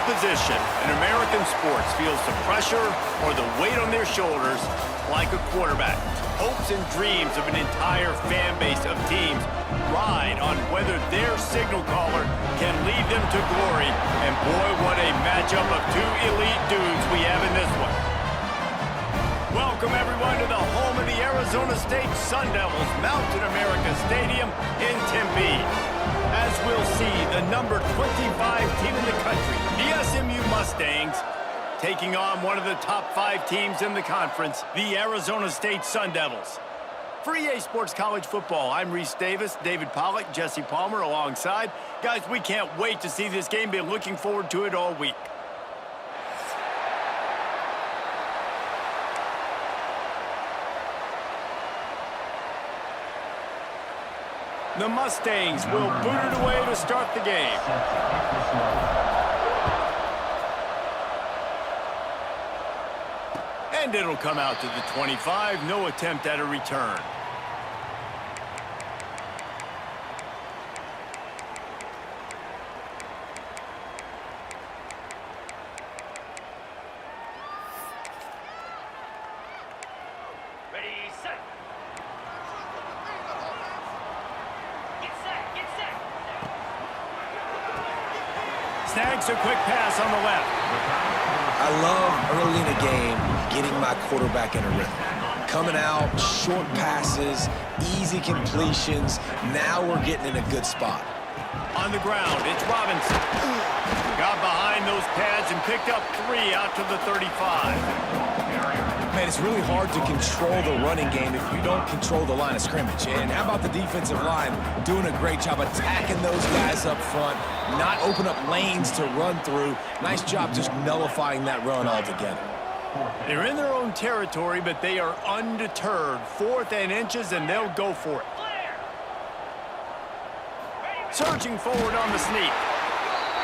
position in American sports feels the pressure or the weight on their shoulders like a quarterback. Hopes and dreams of an entire fan base of teams ride on whether their signal caller can lead them to glory. And boy, what a matchup of two elite dudes we have in this one. Welcome, everyone, to the home of the Arizona State Sun Devils, Mountain America Stadium in Tempe. As we'll see, the number 25 team in the country, the SMU Mustangs, taking on one of the top 5 teams in the conference, the Arizona State Sun Devils. For EA Sports College Football, I'm Reese Davis, David Pollack, Jesse Palmer alongside. Guys, we can't wait to see this game. Been looking forward to it all week. The Mustangs will boot it away to start the game. And it'll come out to the 25. No attempt at a return. Snags a quick pass on the left. I love early in a game getting my quarterback in a rhythm. Coming out, short passes, easy completions. Now we're getting in a good spot. On the ground, it's Robinson. Got behind those pads and picked up 3 out to the 35. Man, it's really hard to control the running game if you don't control the line of scrimmage. And how about the defensive line doing a great job attacking those guys up front, not open up lanes to run through. Nice job just nullifying that run altogether. They're in their own territory, but they are undeterred. 4th and inches, and they'll go for it. Surging forward on the sneak.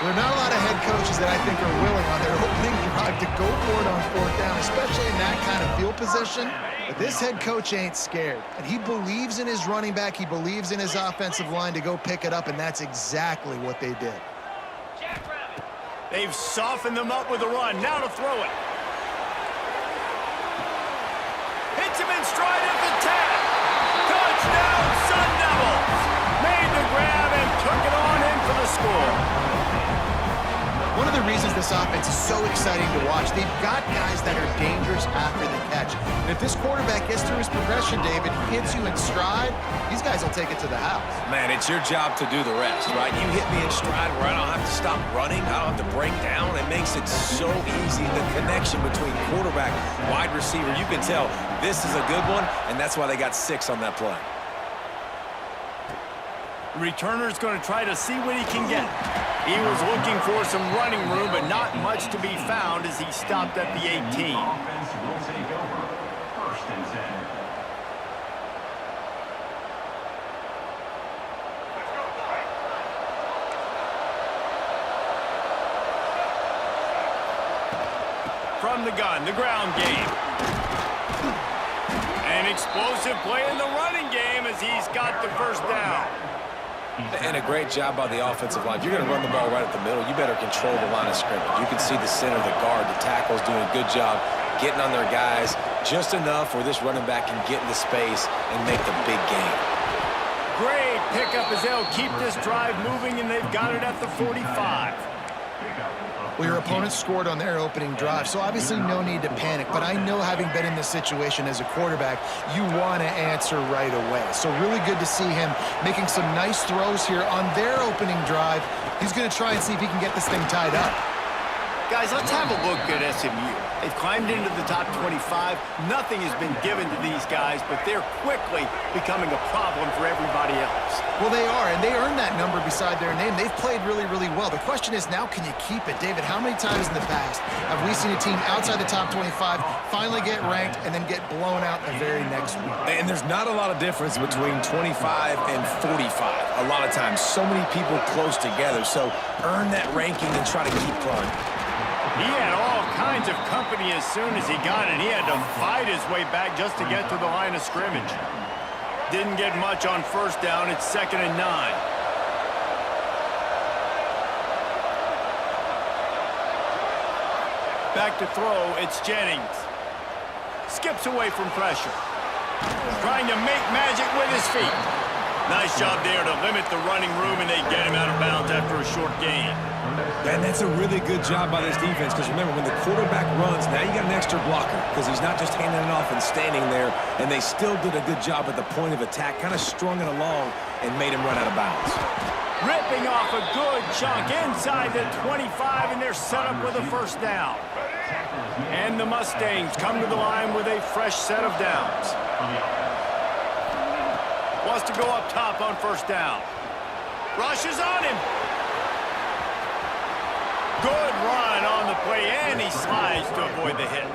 There are not a lot of head coaches that I think are willing on their opening drive to go for it on 4th down, especially in that kind of field position. But this head coach ain't scared. And he believes in his running back. He believes in his offensive line to go pick it up, and that's exactly what they did. They've softened them up with a run. Now to throw it. Hits him in stride at the 10. Touchdown, Sun Devils. Made the grab and took it on in for the score. One of the reasons this offense is so exciting to watch, they've got guys that are dangerous after the catch. And if this quarterback gets through his progression, David, hits you in stride, these guys will take it to the house. Man, it's your job to do the rest, right? You hit me in stride where I don't have to stop running. I don't have to break down. It makes it so easy. The connection between quarterback, wide receiver, you can tell this is a good one, and that's why they got 6 on that play. Returner's going to try to see what he can get. He was looking for some running room, but not much to be found as he stopped at the 18. From the gun, the ground game. An explosive play in the running game as he's got the first down. And a great job by the offensive line. You're going to run the ball right at the middle. You better control the line of scrimmage. You can see the center, the guard, the tackle's doing a good job getting on their guys just enough where this running back can get into space and make the big game. Great pickup as they'll keep this drive moving, and they've got it at the 45. Well, your opponent scored on their opening drive, so obviously no need to panic. But I know, having been in this situation as a quarterback, you want to answer right away. So really good to see him making some nice throws here on their opening drive. He's going to try and see if he can get this thing tied up. Guys, let's have a look at SMU. They've climbed into the top 25. Nothing has been given to these guys, but they're quickly becoming a problem for everybody else. Well, they are, and they earned that number beside their name. They've played really, really well. The question is, now can you keep it? David, how many times in the past have we seen a team outside the top 25 finally get ranked and then get blown out the very next week? And there's not a lot of difference between 25 and 45. A lot of times, so many people close together. So earn that ranking and try to keep climbing. He had all kinds of company as soon as he got it. He had to fight his way back just to get to the line of scrimmage. Didn't get much on first down. It's 2nd and 9. Back to throw, it's Jennings. Skips away from pressure. Trying to make magic with his feet. Nice job there to limit the running room, and they get him out of bounds after a short gain. And that's a really good job by this defense, because remember, when the quarterback runs, now you got an extra blocker, because he's not just handing it off and standing there, and they still did a good job at the point of attack, kind of strung it along and made him run out of bounds. Ripping off a good chunk inside the 25, and they're set up with a first down. And the Mustangs come to the line with a fresh set of downs. Wants to go up top on first down. Rushes on him. Good run on the play, and he slides to avoid the hit.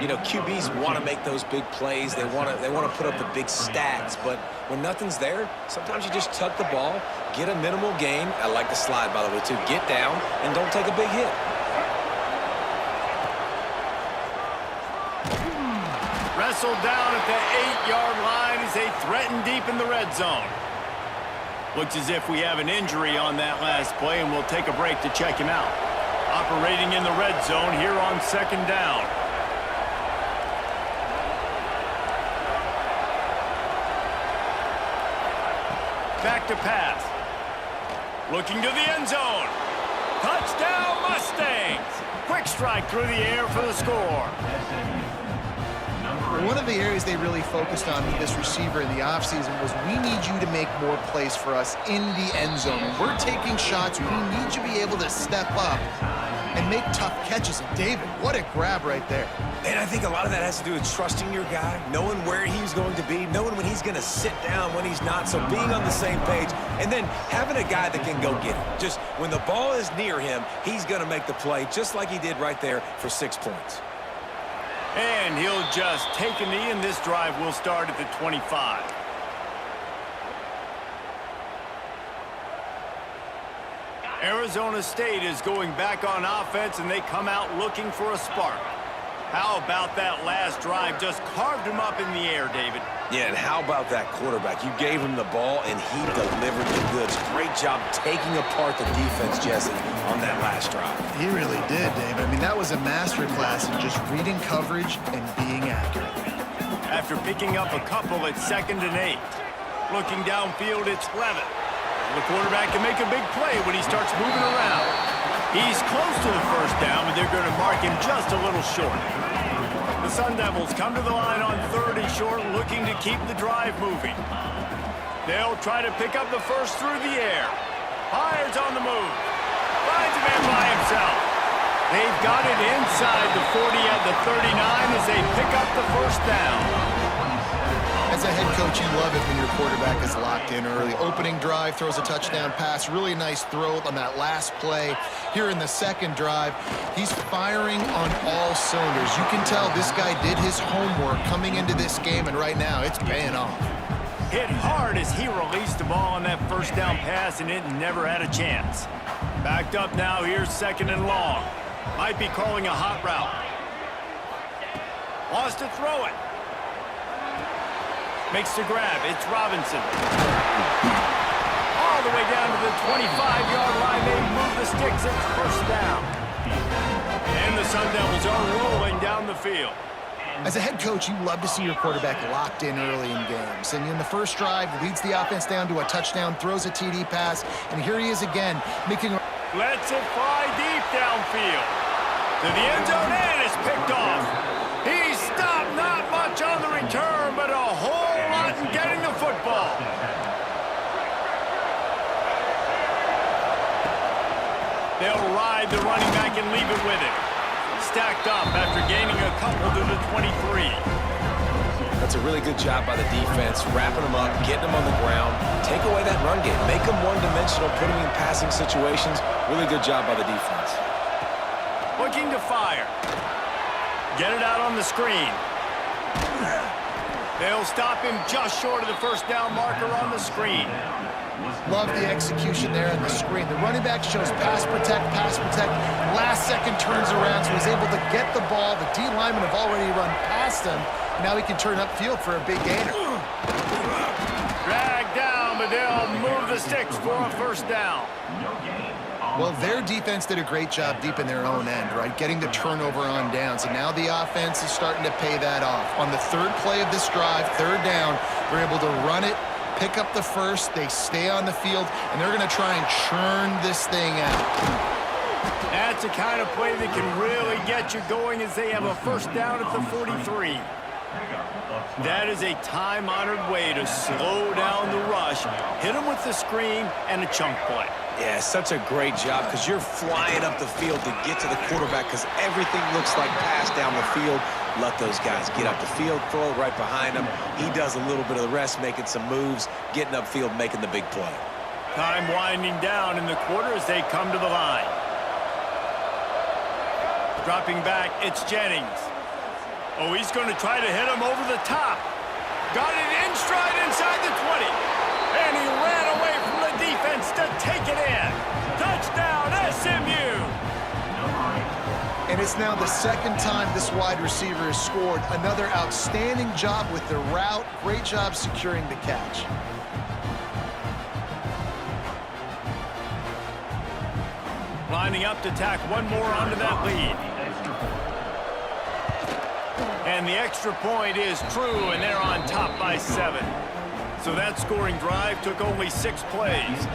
You know, QBs want to make those big plays. They want to put up the big stats. But when nothing's there, sometimes you just tuck the ball, get a minimal gain. I like the slide, by the way, too. Get down and don't take a big hit. Wrestled down at the 8-yard line as they threaten deep in the red zone. Looks as if we have an injury on that last play, and we'll take a break to check him out. Operating in the red zone here on second down. Back to pass. Looking to the end zone. Touchdown, Mustangs! Quick strike through the air for the score. One of the areas they really focused on with this receiver in the offseason was, we need you to make more plays for us in the end zone. When we're taking shots, we need you to be able to step up and make tough catches. And David, what a grab right there. And I think a lot of that has to do with trusting your guy, knowing where he's going to be, knowing when he's going to sit down, when he's not, so being on the same page, and then having a guy that can go get it. Just when the ball is near him, he's going to make the play, just like he did right there for 6 points. And he'll just take a knee, and this drive will start at the 25. Arizona State is going back on offense, and they come out looking for a spark. How about that last drive? Just carved him up in the air, David. Yeah, and how about that quarterback? You gave him the ball, and he delivered the goods. Great job taking apart the defense, Jesse, on that last drive. He really did, David. I mean, that was a masterclass in just reading coverage and being accurate. After picking up a couple at 2nd and 8. Looking downfield, it's Levitt. The quarterback can make a big play when he starts moving around. He's close to the first down, but they're going to mark him just a little short. The Sun Devils come to the line on 3rd and short, looking to keep the drive moving. They'll try to pick up the first through the air. Fires on the move. Finds a man by himself. They've got it inside the 40 at the 39 as they pick up the first down. As a head coach, you love it when your quarterback is locked in early. Opening drive, throws a touchdown pass. Really nice throw on that last play. Here in the second drive, he's firing on all cylinders. You can tell this guy did his homework coming into this game, and right now it's paying off. Hit hard as he released the ball on that first down pass, and it never had a chance. Backed up now, here's 2nd and long. Might be calling a hot route. Wants to throw it. Makes the grab. It's Robinson. All the way down to the 25-yard line. They move the sticks. It's first down. And the Sun Devils are rolling down the field. As a head coach, you love to see your quarterback locked in early in games. And in the first drive, leads the offense down to a touchdown, throws a TD pass, and here he is again, making a... Lets it fly deep downfield. To the end zone, and it's picked off. He stopped, not much on the return, but a whole lot in getting the football. They'll ride the running back and leave it with him. Stacked up after gaining a couple to the 23. That's a really good job by the defense, wrapping them up, getting them on the ground. Take away that run game. Make them one-dimensional, put them in passing situations. Really good job by the defense. Looking to fire. Get it out on the screen. They'll stop him just short of the first down marker on the screen. Love the execution there on the screen. The running back shows pass protect, pass protect. Last second turns around, so he's able to get the ball. The D linemen have already run past him. Now he can turn upfield for a big gainer. Dragged down, but they'll move the sticks for a first down. Well, their defense did a great job deep in their own end, right? Getting the turnover on downs. And now the offense is starting to pay that off. On the third play of this drive, third down, they're able to run it, pick up the first, they stay on the field, and they're going to try and churn this thing out. That's the kind of play that can really get you going as they have a first down at the 43. That is a time-honored way to slow down the rush, hit them with the screen, and a chunk play. Yeah, such a great job because you're flying up the field to get to the quarterback because everything looks like pass down the field. Let those guys get up the field, throw it right behind him. He does a little bit of the rest, making some moves, getting upfield, making the big play. Time winding down in the quarter as they come to the line. Dropping back, it's Jennings. Oh, he's going to try to hit him over the top. Got it in stride inside the 20. And he ran away from the defense to take it in. Touchdown, SMU. And it's now the second time this wide receiver has scored. Another outstanding job with the route. Great job securing the catch. Lining up to tack one more onto that lead. And the extra point is true, and they're on top by 7. So that scoring drive took only 6 plays.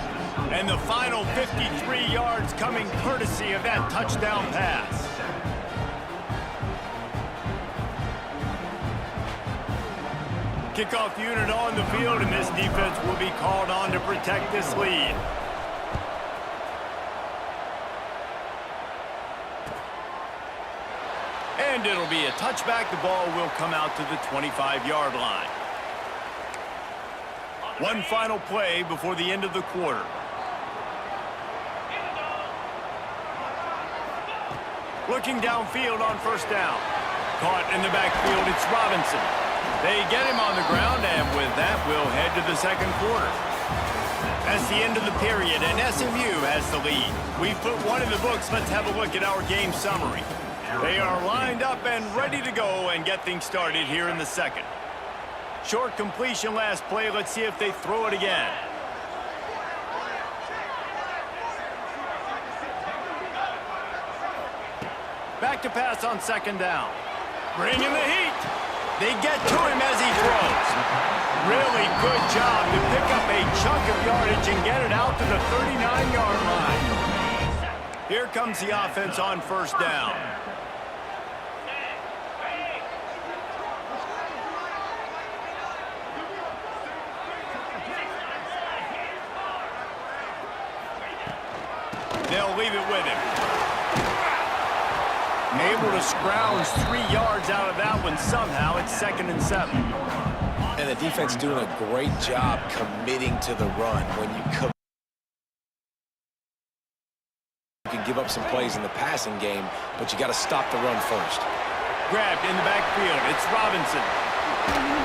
And the final 53 yards coming courtesy of that touchdown pass. Kickoff unit on the field, and this defense will be called on to protect this lead. And it'll be a touchback. The ball will come out to the 25-yard line. One final play before the end of the quarter. Looking downfield on first down. Caught in the backfield, it's Robinson. They get him on the ground, and with that, we'll head to the second quarter. That's the end of the period, and SMU has the lead. We've put one in the books. Let's have a look at our game summary. They are lined up and ready to go and get things started here in the second. Short completion last play. Let's see if they throw it again. Back to pass on second down. Bring in the heat. They get to him as he throws. Really good job to pick up a chunk of yardage and get it out to the 39-yard line. Here comes the offense on first down. They'll leave it with him. Able to scrounge 3 yards out of that one somehow. It's 2nd and 7. And the defense doing a great job committing to the run. When you can give up some plays in the passing game, but you got to stop the run first. Grabbed in the backfield. It's Robinson.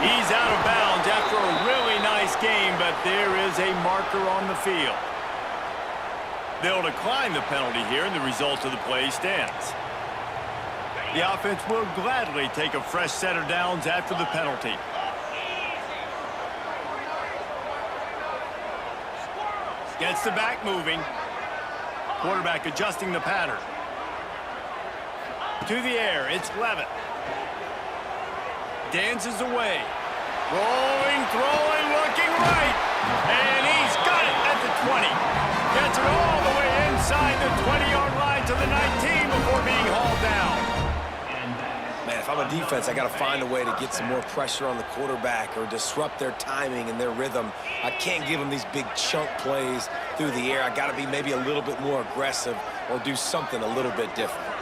He's out of bounds after a really nice game, but there is a marker on the field. They'll decline the penalty here, and the result of the play stands. The offense will gladly take a fresh set of downs after the penalty. Gets the back moving. Quarterback adjusting the pattern. To the air, it's Levitt. Dances away. Rolling, throwing, looking right. And he's got it at the 20. Gets it all the way inside the 20-yard line to the 19 before being hauled down. Man, if I'm a defense, I got to find a way to get some more pressure on the quarterback or disrupt their timing and their rhythm. I can't give them these big chunk plays through the air. I got to be maybe a little bit more aggressive or do something a little bit different.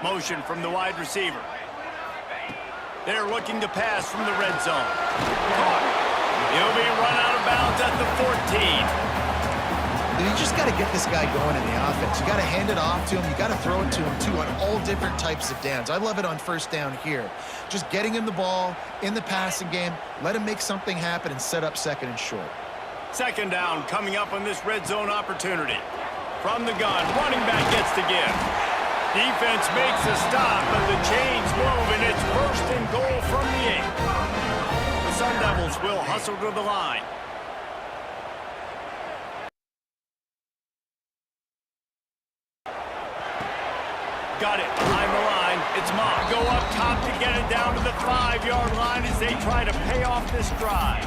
Motion from the wide receiver. They're looking to pass from the red zone. Caught. He'll be run out of bounds at the 14. You just got to get this guy going in the offense. You got to hand it off to him. You got to throw it to him, too, on all different types of downs. I love it on first down here. Just getting him the ball in the passing game, let him make something happen and set up second and short. Second down coming up on this red zone opportunity. From the gun, running back gets to give. Defense makes a stop, but the chains move, and it's first and goal from the 8. The Sun Devils will hustle to the line. Got it behind the line. It's Mock. Go up top to get it down to the 5-yard line as they try to pay off this drive.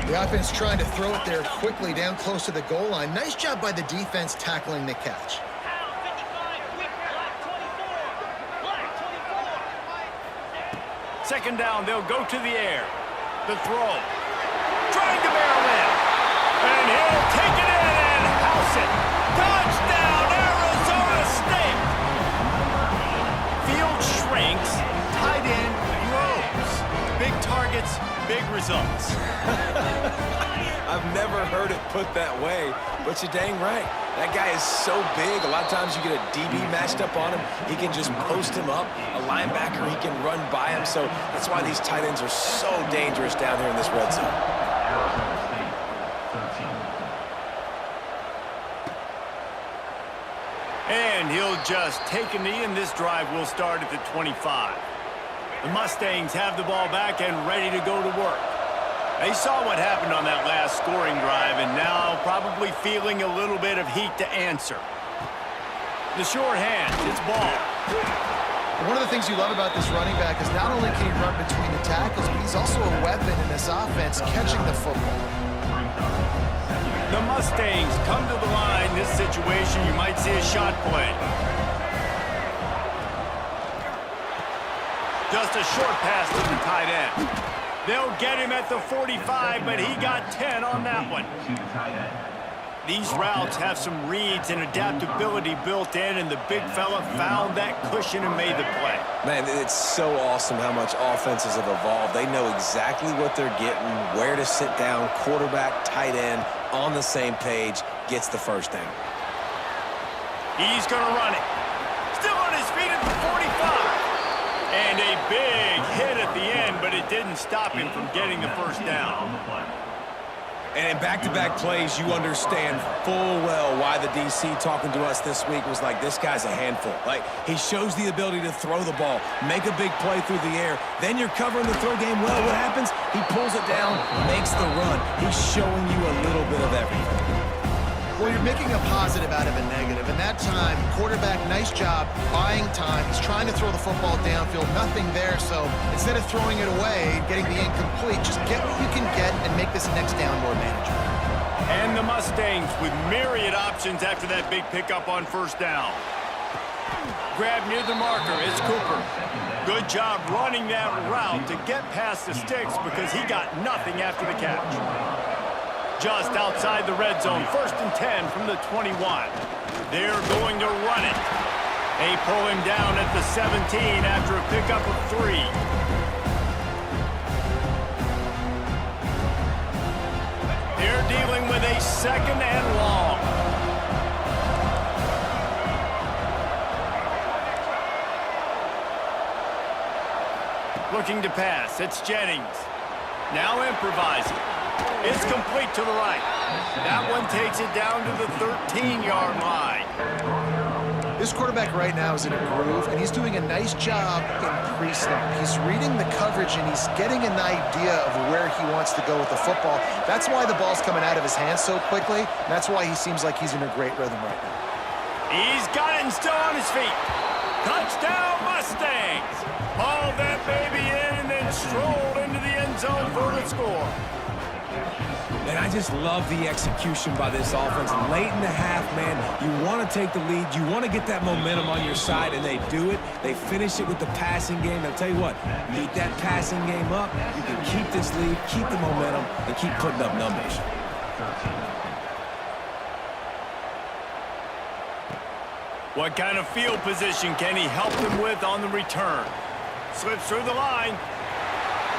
The offense trying to throw it there quickly down close to the goal line. Nice job by the defense tackling the catch. Second down, they'll go to the air. The throw. Trying to barrel in. And he'll take it in and house it. Touchdown, Arizona State. Field shrinks. Tight end grows. Big targets, big results. I've never heard it put that way, but you're dang right. That guy is so big. A lot of times you get a DB matched up on him. He can just post him up. A linebacker, he can run by him. So that's why these tight ends are so dangerous down here in this red zone. And he'll just take a knee, and this drive will start at the 25. The Mustangs have the ball back and ready to go to work. They saw what happened on that last scoring drive, and now probably feeling a little bit of heat to answer. The short hand, it's ball. One of the things you love about this running back is not only can he run between the tackles, but he's also a weapon in this offense catching the football. The Mustangs come to the line. This situation, you might see a shot play. Just a short pass to the tight end. They'll get him at the 45, but he got 10 on that one. These routes have some reads and adaptability built in, and the big fella found that cushion and made the play. Man, it's so awesome how much offenses have evolved. They know exactly what they're getting, where to sit down, quarterback, tight end, on the same page, gets the first down. He's going to run it. Still on his feet at the 45. And a big hit at the end, but it didn't stop him from getting the first down. And in back-to-back plays, you understand full well why the DC talking to us this week was like, this guy's a handful. Like, he shows the ability to throw the ball, make a big play through the air. Then you're covering the throw game well. What happens? He pulls it down, makes the run. He's showing you a little bit of everything. Well, you're making a positive out of a negative. And that time, quarterback, nice job, buying time. He's trying to throw the football downfield, nothing there. So instead of throwing it away, getting the incomplete, just get what you can get and make this next down more manageable. And the Mustangs with myriad options after that big pickup on first down. Grab near the marker, it's Cooper. Good job running that route to get past the sticks because he got nothing after the catch. Just outside the red zone, 1st and 10 from the 21. They're going to run it. They pull him down at the 17 after a pickup of 3. They're dealing with a 2nd and long. Looking to pass, it's Jennings. Now improvising. It's complete to the right. That one takes it down to the 13-yard line. This quarterback right now is in a groove, and he's doing a nice job in pre-snap. He's reading the coverage, and he's getting an idea of where he wants to go with the football. That's why the ball's coming out of his hands so quickly. And that's why he seems like he's in a great rhythm right now. He's got it and still on his feet. Touchdown, Mustangs! Hauled that baby in and then strolled into the end zone for the score. And I just love the execution by this offense. Late in the half, man, you want to take the lead. You want to get that momentum on your side, and they do it. They finish it with the passing game. I'll tell you what, beat that passing game up. You can keep this lead, keep the momentum, and keep putting up numbers. What kind of field position can he help them with on the return? Slips through the line.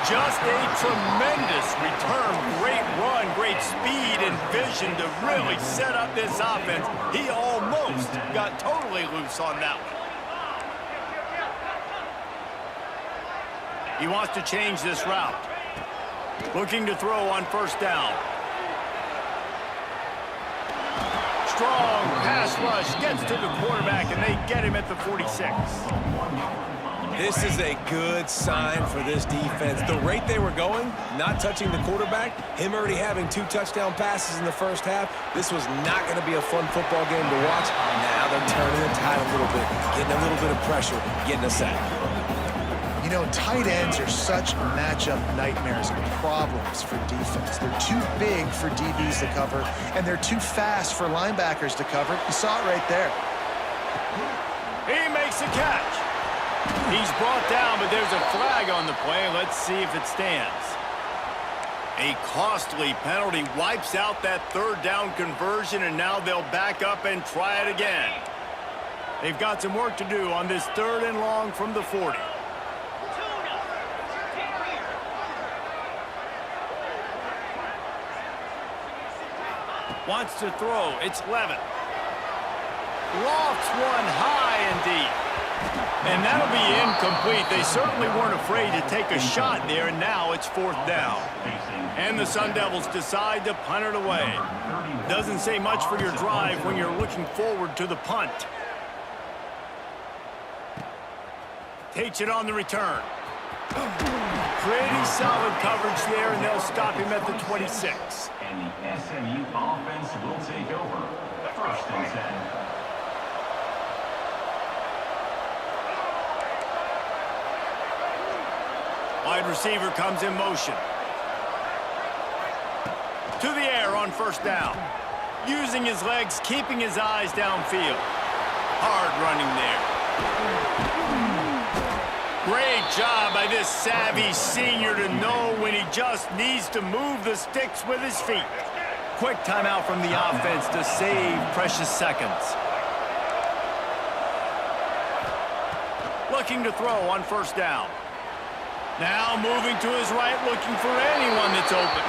Just a tremendous return. Great run, great speed and vision to really set up this offense. He almost got totally loose on that one. He wants to change this route. Looking to throw on first down. Strong pass rush gets to the quarterback, and they get him at the 46. This is a good sign for this defense. The rate they were going, not touching the quarterback, him already having 2 touchdown passes in the first half, this was not going to be a fun football game to watch. Now they're turning the tide a little bit, getting a little bit of pressure, getting a sack. You know, tight ends are such matchup nightmares and problems for defense. They're too big for DBs to cover, and they're too fast for linebackers to cover. You saw it right there. He makes a catch. He's brought down, but there's a flag on the play. Let's see if it stands. A costly penalty wipes out that 3rd down conversion, and now they'll back up and try it again. They've got some work to do on this 3rd and long from the 40. Wants to throw. It's Levin. Lofts one high and deep. And that'll be incomplete. They certainly weren't afraid to take a shot there, and now it's 4th down. And the Sun Devils decide to punt it away. Doesn't say much for your drive when you're looking forward to the punt. Takes it on the return. Pretty solid coverage there, and they'll stop him at the 26. And the SMU offense will take over. 1st and 10. Wide receiver comes in motion. To the air on 1st down. Using his legs, keeping his eyes downfield. Hard running there. Great job by this savvy senior to know when he just needs to move the sticks with his feet. Quick timeout from the offense to save precious seconds. Looking to throw on 1st down. Now moving to his right, looking for anyone that's open.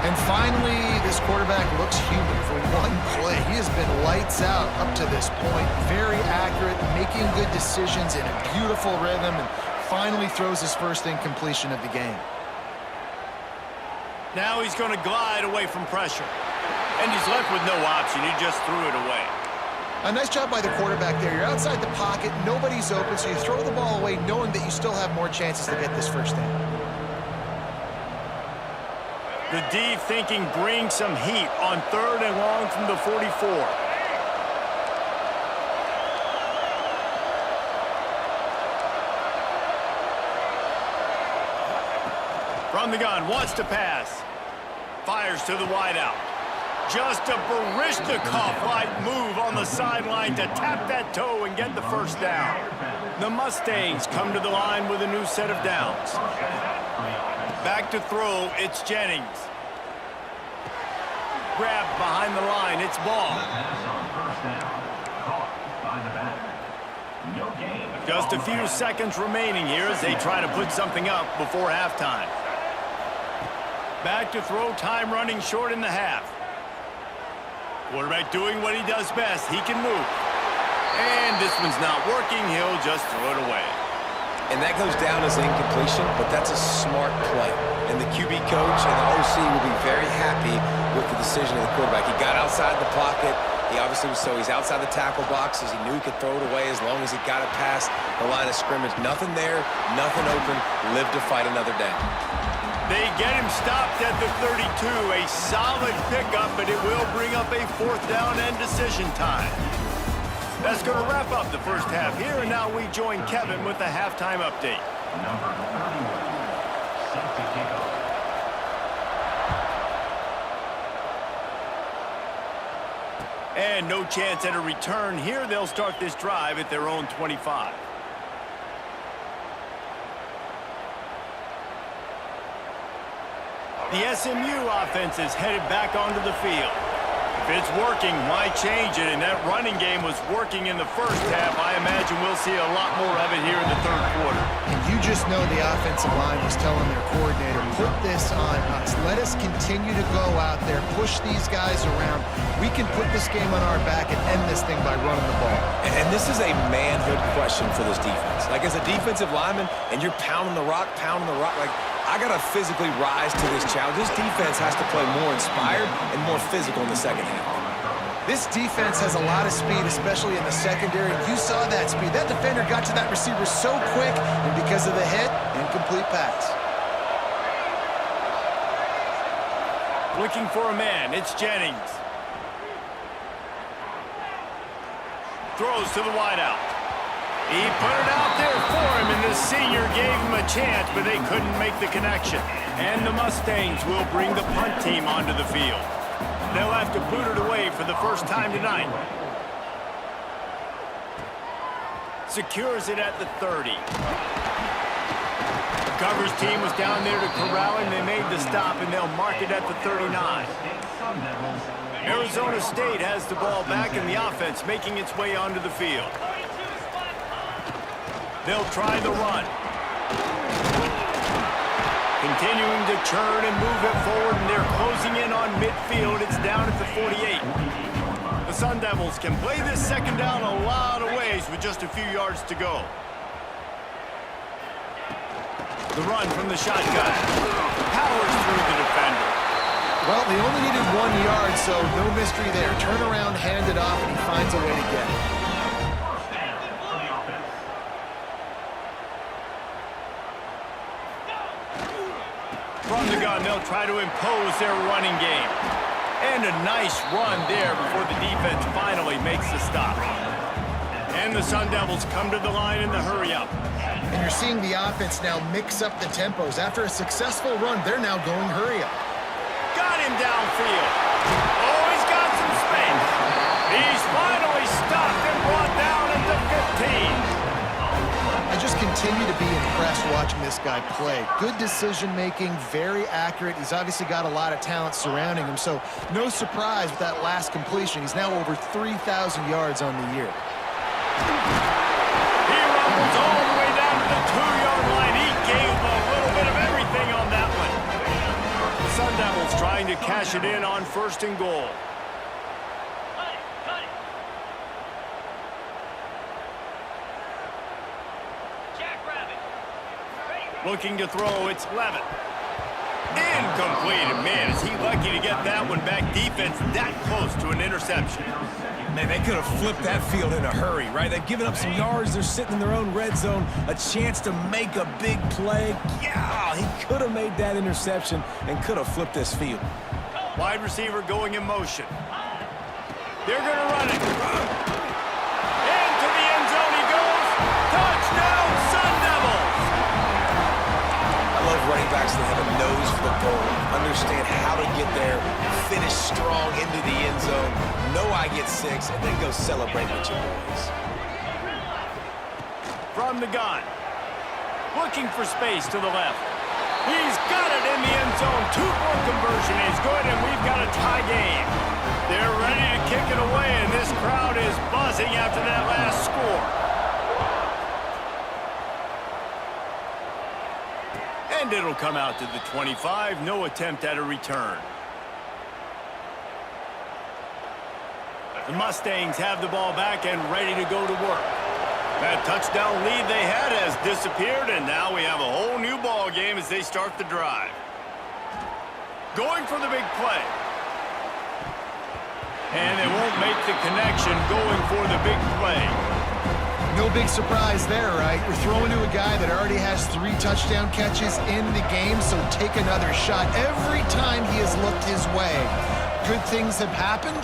And finally, this quarterback looks human for one play. He has been lights out up to this point. Very accurate, making good decisions in a beautiful rhythm, and finally throws his first incompletion of the game. Now he's going to glide away from pressure. And he's left with no option. He just threw it away. A nice job by the quarterback there. You're outside the pocket, nobody's open, so you throw the ball away knowing that you still have more chances to get this 1st down. The D thinking bring some heat on 3rd and long from the 44. From the gun, wants to pass. Fires to the wideout. Just a Baryshnikov-like move on the sideline to tap that toe and get the 1st down. The Mustangs come to the line with a new set of downs. Back to throw, it's Jennings. Grabbed behind the line, it's Ball. Just a few seconds remaining here as they try to put something up before halftime. Back to throw, time running short in the half. Quarterback doing what he does best. He can move. And this one's not working. He'll just throw it away. And that goes down as an incompletion, but that's a smart play. And the QB coach and the OC will be very happy with the decision of the quarterback. He got outside the pocket. He obviously was he's outside the tackle boxes. He knew he could throw it away as long as he got it past the line of scrimmage. Nothing there, nothing open. Live to fight another day. They get him stopped at the 32. A solid pickup, but it will bring up a 4th down and decision time. That's going to wrap up the first half here, and now we join Kevin with the halftime update. Number 31, set to kick off. And no chance at a return here. They'll start this drive at their own 25. The SMU offense is headed back onto the field. If it's working, why change it? And that running game was working in the first half. I imagine we'll see a lot more of it here in the 3rd quarter. And you just know the offensive line was telling their coordinator, put this on us. Let us continue to go out there, push these guys around. We can put this game on our back and end this thing by running the ball. And this is a manhood question for this defense. Like, as a defensive lineman, and you're pounding the rock, like, I got to physically rise to this challenge. This defense has to play more inspired and more physical in the second half. This defense has a lot of speed, especially in the secondary. You saw that speed. That defender got to that receiver so quick, and because of the hit, incomplete pass. Looking for a man, it's Jennings. Throws to the wideout. He put it out there for him, and the senior gave him a chance, but they couldn't make the connection. And the Mustangs will bring the punt team onto the field. They'll have to boot it away for the first time tonight. Secures it at the 30. The Covers team was down there to corral him. They made the stop, and they'll mark it at the 39. Arizona State has the ball back in the offense, making its way onto the field. They'll try the run. Continuing to churn and move it forward, and they're closing in on midfield. It's down at the 48. The Sun Devils can play this second down a lot of ways with just a few yards to go. The run from the shotgun. Powers through the defender. Well, they only needed 1 yard, so no mystery there. Turn around, hand it off, and he finds a way to get it. From the gun, they'll try to impose their running game. And a nice run there before the defense finally makes the stop. And the Sun Devils come to the line in the hurry-up. And you're seeing the offense now mix up the tempos. After a successful run, they're now going hurry-up. Got him downfield. Oh, he's got some space. He's finally stopped and brought down at the 15. I just continue to be impressed watching this guy play. Good decision-making, very accurate. He's obviously got a lot of talent surrounding him, so no surprise with that last completion. He's now over 3,000 yards on the year. He rumbles all the way down to the 2-yard line. He gave a little bit of everything on that one. The Sun Devils trying to cash it in on 1st and goal. Looking to throw, it's Levitt. Incomplete, and man, is he lucky to get that one back. Defense that close to an interception. Man, they could have flipped that field in a hurry, right? They've given up some yards. They're sitting in their own red zone. A chance to make a big play. Yeah, he could have made that interception and could have flipped this field. Wide receiver going in motion. They're going to run it. Into the end zone he goes. Touchdown, Sun Devils! I love running backs that have a nose for the goal, understand how to get there, finish strong into the end zone, know I get 6, and then go celebrate with your boys. From the gun. Looking for space to the left. He's got it in the end zone. 2-point conversion is good, and we've got a tie game. They're ready to kick it away, and this crowd is buzzing after that last score. And it'll come out to the 25. No attempt at a return. The Mustangs have the ball back and ready to go to work. That touchdown lead they had has disappeared, and now we have a whole new ball game as they start the drive. Going for the big play. And they won't make the connection going for the big play. No big surprise there, right? You're throwing to a guy that already has 3 touchdown catches in the game, so take another shot. Every time he has looked his way, good things have happened,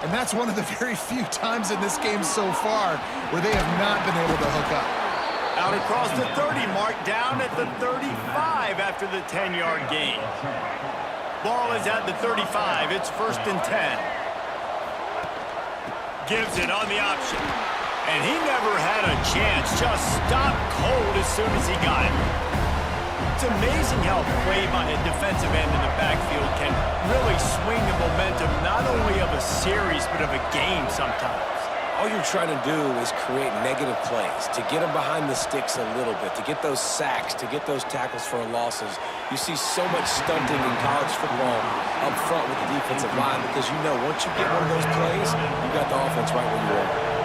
and that's one of the very few times in this game so far where they have not been able to hook up. Out across the 30 mark, down at the 35 after the 10-yard gain. Ball is at the 35. It's 1st and 10. Gives it on the option. And he never had a chance. Just stopped cold as soon as he got it. It's amazing how play by a defensive end in the backfield can really swing the momentum not only of a series but of a game sometimes. All you're trying to do is create negative plays, to get them behind the sticks a little bit, to get those sacks, to get those tackles for losses. You see so much stunting in college football up front with the defensive line because you know once you get one of those plays, you got the offense right where you are.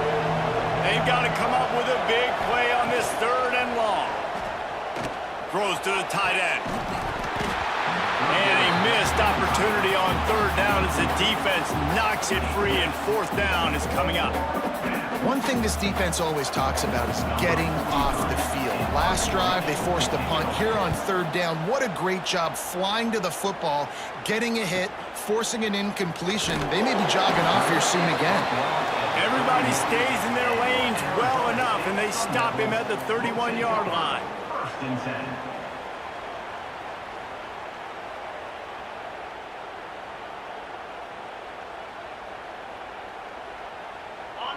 They've got to come up with a big play on this 3rd and long. Throws to the tight end. And he missed opportunity on third down as the defense knocks it free, and fourth down is coming up. One thing this defense always talks about is getting off the field. Last drive, they forced a punt. Here on third down, what a great job flying to the football, getting a hit, forcing an incompletion. They may be jogging off here soon again. Everybody stays in their lanes well enough, and they stop him at the 31-yard line. First and 10.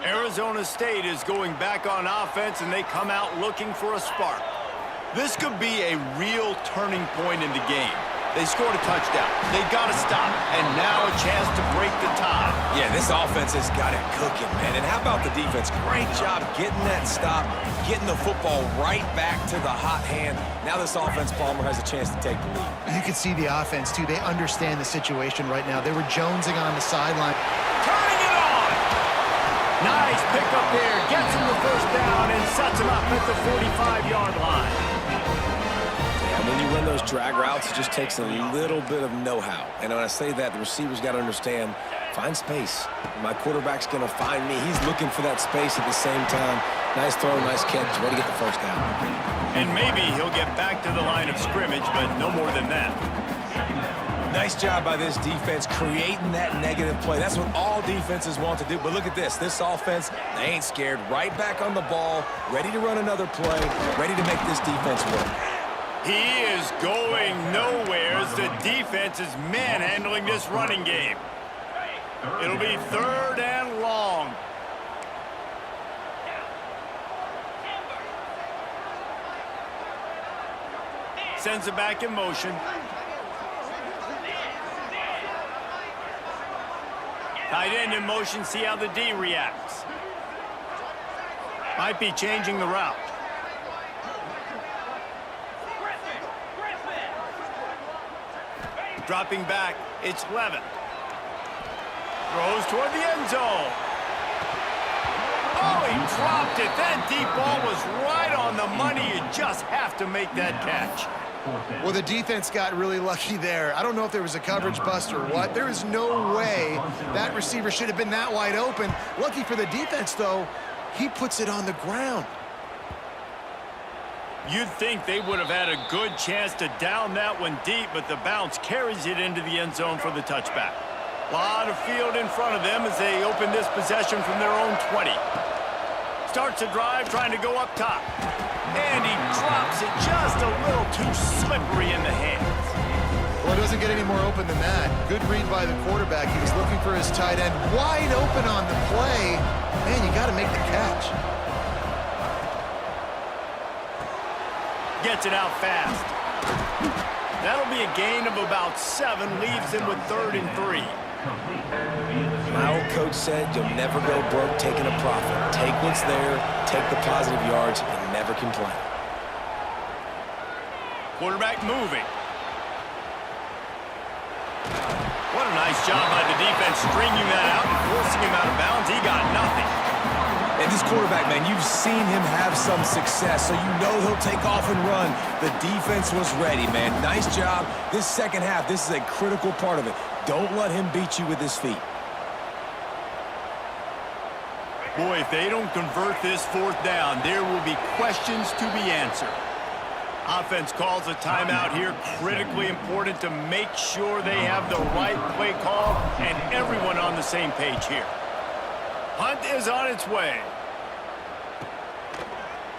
Arizona State is going back on offense, and they come out looking for a spark. This could be a real turning point in the game. They scored a touchdown. They got to stop, and now a chance to break the tie. Yeah, this offense has got it cooking, man. And how about the defense? Great job getting that stop, getting the football right back to the hot hand. Now this offense, Palmer, has a chance to take the lead. You can see the offense, too. They understand the situation right now. They were jonesing on the sideline. Turning it on! Nice pickup there. Gets him the first down and sets him up at the 45-yard line. And when you run those drag routes, it just takes a little bit of know-how. And when I say that, the receiver's got to understand, find space. My quarterback's going to find me. He's looking for that space at the same time. Nice throw, nice catch. Way to get the first down. And maybe he'll get back to the line of scrimmage, but no more than that. Nice job by this defense creating that negative play. That's what all defenses want to do. But look at this. This offense, they ain't scared. Right back on the ball, ready to run another play, ready to make this defense work. He is going nowhere as the defense is manhandling this running game. It'll be third and long. Sends it back in motion. Tight end in motion, see how the D reacts. Might be changing the route. Dropping back, it's Levin. Throws toward the end zone. Oh, he dropped it. That deep ball was right on the money. You just have to make that catch. Well, the defense got really lucky there. I don't know if there was a coverage bust or what. There is no way that receiver should have been that wide open. Lucky for the defense, though, he puts it on the ground. You'd think they would have had a good chance to down that one deep, but the bounce carries it into the end zone for the touchback. A lot of field in front of them as they open this possession from their own 20. Starts a drive trying to go up top. And he drops it just a little too slippery in the hands. Well, it doesn't get any more open than that. Good read by the quarterback. He was looking for his tight end. Wide open on the play. Man, you got to make the catch. Gets it out fast. That'll be a gain of about 7, leaves him with 3rd and 3. My old coach said you'll never go broke taking a profit. Take what's there, take the positive yards, and never complain. Quarterback moving. What a nice job by the defense stringing that out and forcing him out of bounds. He got nothing. And this quarterback, man, you've seen him have some success, so you know he'll take off and run. The defense was ready, man. Nice job. This second half, this is a critical part of it. Don't let him beat you with his feet. Boy, if they don't convert this 4th down, there will be questions to be answered. Offense calls a timeout here. Critically important to make sure they have the right play call and everyone on the same page here. Punt is on its way.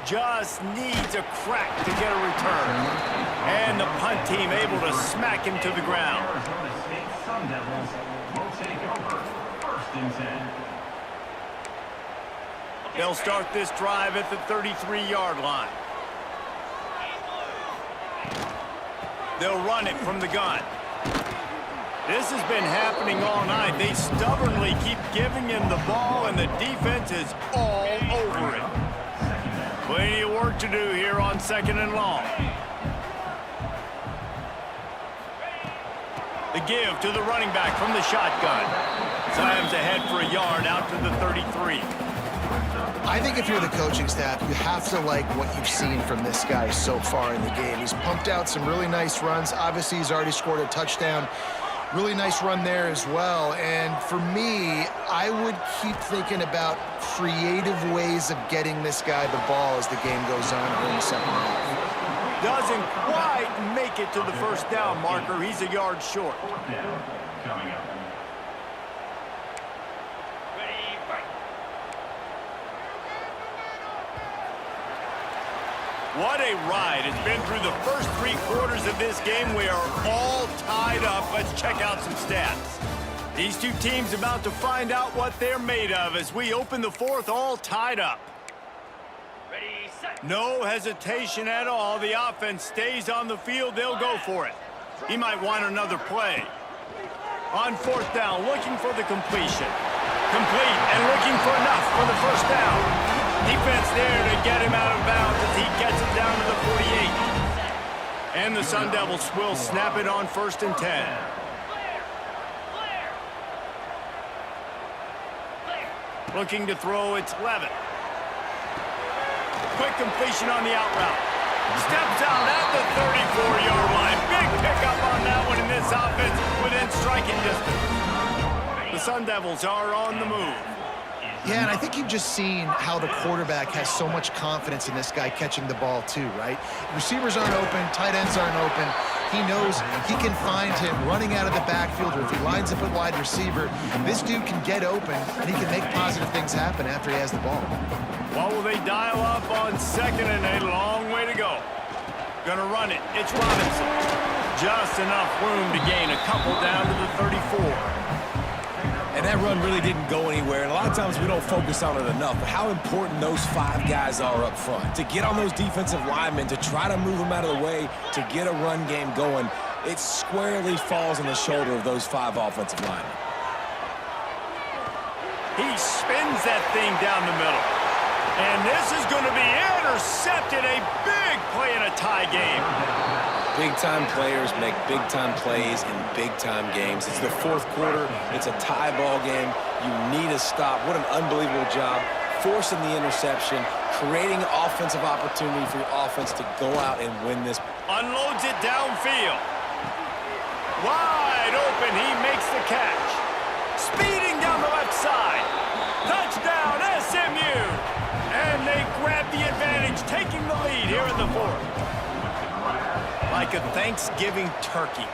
Just needs a crack to get a return. And the punt team able to smack him to the ground. Arizona State Sun Devils will take over. First and 10. They'll start this drive at the 33-yard line. They'll run it from the gun. This has been happening all night. They stubbornly keep giving him the ball, and the defense is all over it. Plenty of work to do here on 2nd and long. The give to the running back from the shotgun. Zions ahead for a yard out to the 33. I think if you're the coaching staff, you have to like what you've seen from this guy so far in the game. He's pumped out some really nice runs. Obviously, he's already scored a touchdown. Really nice run there as well. And for me, I would keep thinking about creative ways of getting this guy the ball as the game goes on here in the second half. Doesn't quite make it to the first down marker. He's a yard short. Fourth down coming up. What a ride. It's been through the first 3 quarters of this game. We are all tied up. Let's check out some stats. These two teams about to find out what they're made of as we open the fourth, all tied up. Ready, set. No hesitation at all. The offense stays on the field. They'll go for it. He might want another play. On fourth down, looking for the completion. Complete and looking for enough for the first down. Defense there to get him out of bounds as he gets it down to the 48. And the Sun Devils will snap it on 1st and 10. Looking to throw, it's Levitt. Quick completion on the out route. Steps out at the 34-yard line. Big pickup on that one in this offense within striking distance. The Sun Devils are on the move. Yeah, and I think you've just seen how the quarterback has so much confidence in this guy catching the ball too, right? Receivers aren't open, tight ends aren't open. He knows he can find him running out of the backfield, or if he lines up at wide receiver, this dude can get open, and he can make positive things happen after he has the ball. What will they dial up on 2nd and 8? Long way to go. Gonna run it. It's Robinson. Just enough room to gain a couple down to the 34. And that run really didn't go anywhere. And a lot of times we don't focus on it enough. But how important those 5 guys are up front. To get on those defensive linemen, to try to move them out of the way, to get a run game going, it squarely falls on the shoulder of those 5 offensive linemen. He spins that thing down the middle. And this is going to be intercepted. A big play in a tie game. Big-time players make big-time plays in big-time games. It's the 4th quarter. It's a tie ball game. You need a stop. What an unbelievable job forcing the interception, creating an offensive opportunity for your offense to go out and win this. Unloads it downfield. Wide open. He makes the catch. Speeding down the left side. Touchdown, SMU. And they grab the advantage, taking the lead here in the 4th. Like a Thanksgiving turkey.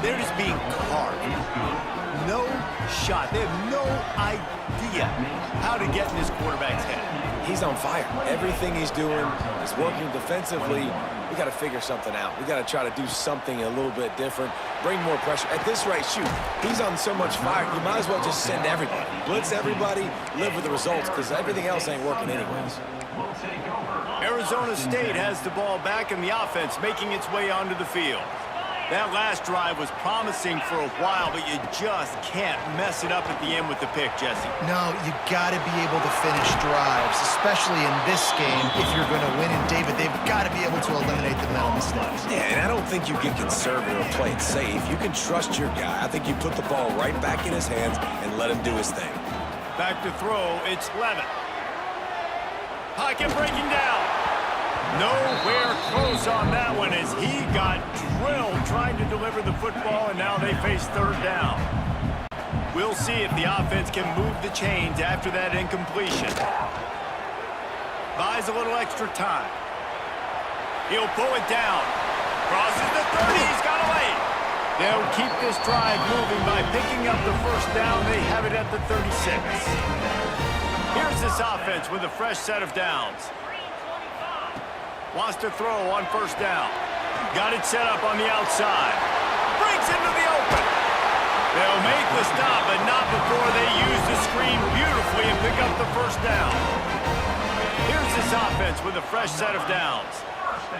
They're just being carved. No shot. They have no idea how to get in this quarterback's head. He's on fire. Everything he's doing is working defensively. We got to figure something out. We got to try to do something a little bit different. Bring more pressure. At this rate, shoot, he's on so much fire. You might as well just send everybody. Blitz everybody, live with the results, because everything else ain't working anyways. Arizona State has the ball back in the offense, making its way onto the field. That last drive was promising for a while, but you just can't mess it up at the end with the pick, Jesse. No, you got to be able to finish drives, especially in this game. If you're going to win in David, they've got to be able to eliminate the mental mistakes. Yeah, and I don't think you get conservative or play it safe. You can trust your guy. I think you put the ball right back in his hands and let him do his thing. Back to throw, it's Levitt. Pocket breaking down. Nowhere close on that one as he got drilled trying to deliver the football, and now they face 3rd down. We'll see if the offense can move the chains after that incompletion. Buys a little extra time. He'll pull it down. Crosses the 30. He's got away. They'll keep this drive moving by picking up the first down. They have it at the 36. Here's this offense with a fresh set of downs. Wants to throw on 1st down. Got it set up on the outside. Breaks into the open. They'll make the stop, but not before they use the screen beautifully and pick up the first down. Here's this offense with a fresh set of downs.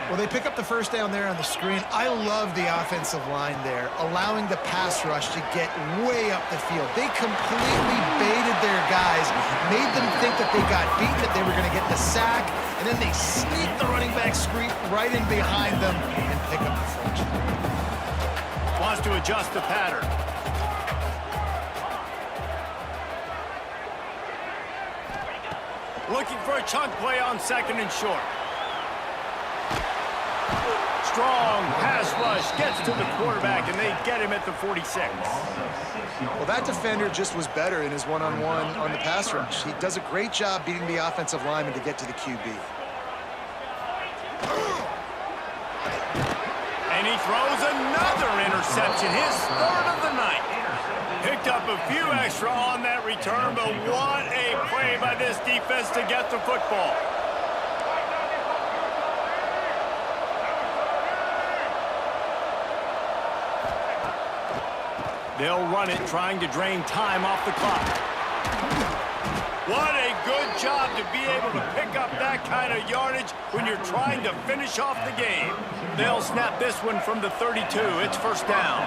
Well, they pick up the first down there on the screen. I love the offensive line there, allowing the pass rush to get way up the field. They completely baited their guys, made them think that they got beat, that they were going to get the sack, and then they sneak the running back screen right in behind them and pick up the first. Wants to adjust the pattern. Looking for a chunk play on 2nd and short. Strong pass rush gets to the quarterback, and they get him at the 46. Well, that defender just was better in his one-on-one on the pass rush. He does a great job beating the offensive lineman to get to the QB. And he throws another interception, his 3rd of the night. Picked up a few extra on that return, but what a play by this defense to get the football. They'll run it, trying to drain time off the clock. What a good job to be able to pick up that kind of yardage when you're trying to finish off the game. They'll snap this one from the 32. It's 1st down.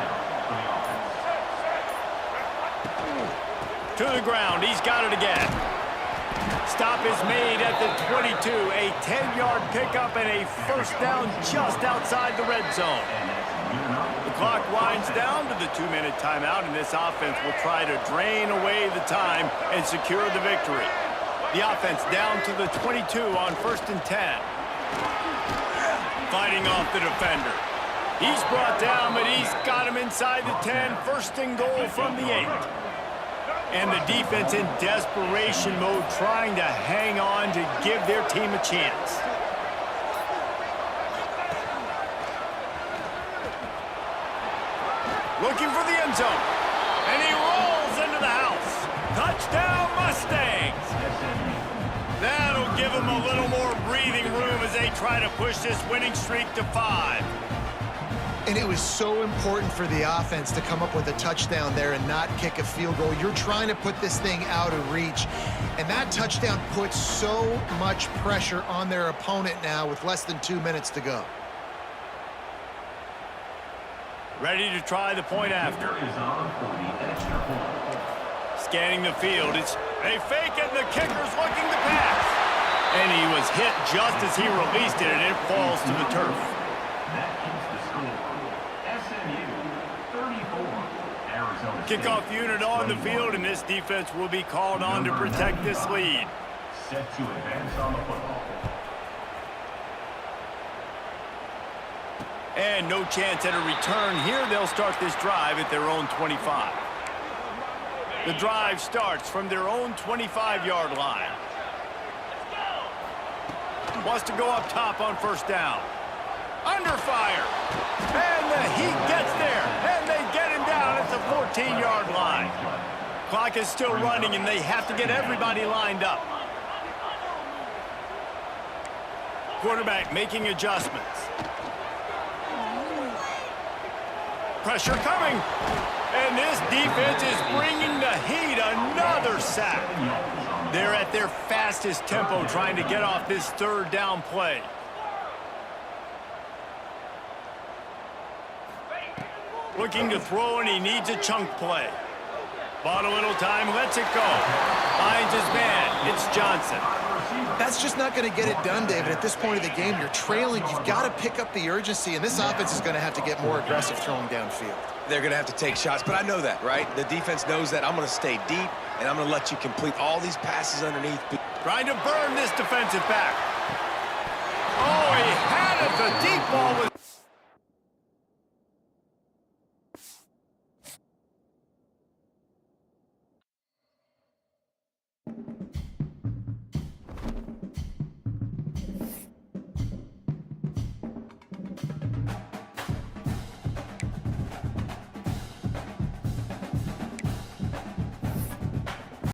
To the ground. He's got it again. Stop is made at the 22. A 10-yard pickup and a 1st down just outside the red zone. The clock winds down to the 2-minute timeout, and this offense will try to drain away the time and secure the victory. The offense down to the 22 on 1st and 10. Fighting off the defender. He's brought down, but he's got him inside the 10. 1st and goal from the 8. And the defense in desperation mode, trying to hang on to give their team a chance. Looking for the end zone. And he rolls into the house. Touchdown, Mustangs. That'll give them a little more breathing room as they try to push this winning streak to 5. And it was so important for the offense to come up with a touchdown there and not kick a field goal. You're trying to put this thing out of reach. And that touchdown puts so much pressure on their opponent now with less than 2 minutes to go. Ready to try the point after. Scanning the field. It's a fake, and the kicker's looking to pass. And he was hit just as he released it, and it falls to the turf. That keeps the score. SMU 34. Arizona State. Kickoff unit on the field, and this defense will be called on to protect this lead. Set to advance on the football. And no chance at a return here. They'll start this drive at their own 25. The drive starts from their own 25-yard line. Wants to go up top on 1st down. Under fire. And the heat gets there. And they get him down at the 14-yard line. Clock is still running, and they have to get everybody lined up. Quarterback making adjustments. Pressure coming. And this defense is bringing the heat. Another sack. They're at their fastest tempo trying to get off this 3rd down play. Looking to throw, and he needs a chunk play. Bought a little time, lets it go. Finds his man. It's Johnson. That's just not going to get it done, David. At this point of the game, you're trailing. You've got to pick up the urgency, and this offense is going to have to get more aggressive throwing downfield. They're going to have to take shots, but I know that, right? The defense knows that. I'm going to stay deep, and I'm going to let you complete all these passes underneath. Trying to burn this defensive back. Oh, he had it. The deep ball was